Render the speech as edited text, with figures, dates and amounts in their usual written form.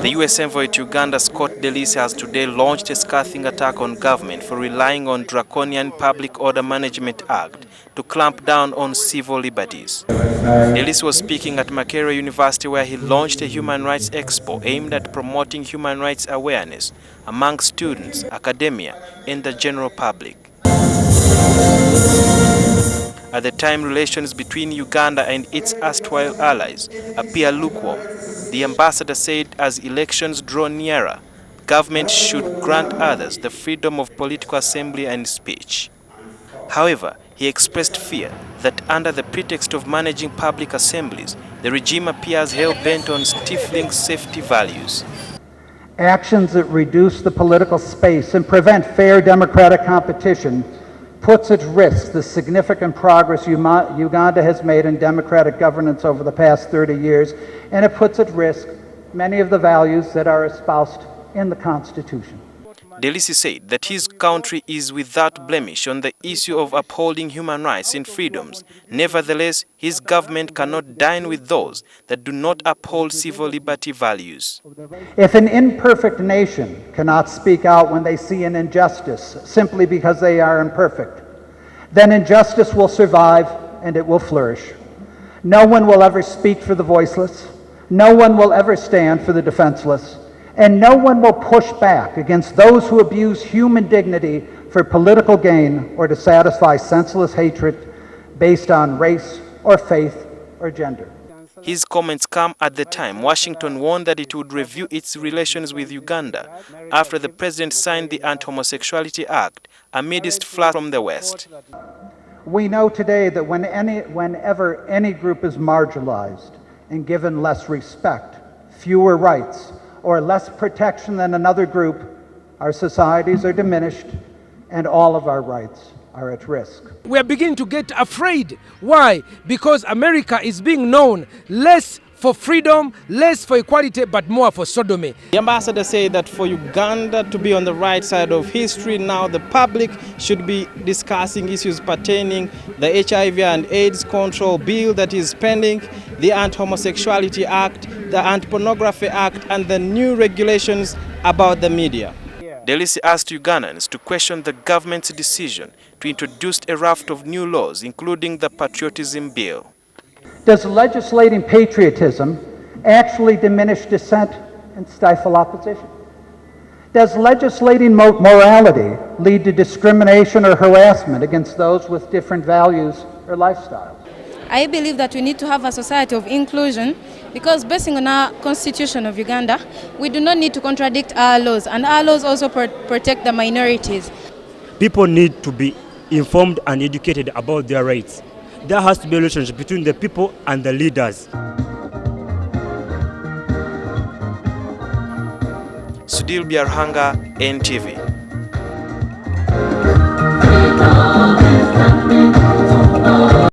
The U.S. Envoy to Uganda, DeLisi, has today launched a scathing attack on government for relying on draconian Public Order Management Act to clamp down on civil liberties. DeLisi was speaking at Makerere University, where he launched a human rights expo aimed at promoting human rights awareness among students, academia, and the general public. At the time, relations between Uganda and its erstwhile allies appear lukewarm. The ambassador said as elections draw nearer, government should grant others the freedom of political assembly and speech. However, he expressed fear that under the pretext of managing public assemblies, the regime appears hell-bent on stifling safety values. Actions that reduce the political space and prevent fair democratic competition puts at risk the significant progress Uganda has made in democratic governance over the past 30 years, and it puts at risk many of the values that are espoused in the Constitution. DeLisi said that his country is without blemish on the issue of upholding human rights and freedoms. Nevertheless, his government cannot dine with those that do not uphold civil liberty values. If an imperfect nation cannot speak out when they see an injustice simply because they are imperfect, then injustice will survive and it will flourish. No one will ever speak for the voiceless. No one will ever stand for the defenseless. And no one will push back against those who abuse human dignity for political gain or to satisfy senseless hatred based on race or faith or gender. His comments come at the time Washington warned that it would review its relations with Uganda after the president signed the Anti-homosexuality Act amidst flack from the West. We know today that whenever any group is marginalized and given less respect, fewer rights, or less protection than another group, our societies are diminished and all of our rights are at risk. We are beginning to get afraid. Why? Because America is being known less for freedom, less for equality, but more for sodomy. The ambassador said that for Uganda to be on the right side of history, now the public should be discussing issues pertaining the HIV and AIDS control bill that is pending, the Anti-homosexuality Act, the Anti-pornography Act, and the new regulations about the media. DeLisi asked Ugandans to question the government's decision to introduce a raft of new laws, including the patriotism bill. Does legislating patriotism actually diminish dissent and stifle opposition? Does legislating morality lead to discrimination or harassment against those with different values or lifestyles? I believe that we need to have a society of inclusion because basing on our Constitution of Uganda, we do not need to contradict our laws, and our laws also protect the minorities. People need to be informed and educated about their rights. There has to be a relationship between the people and the leaders. Sudil Biarhanga, NTV.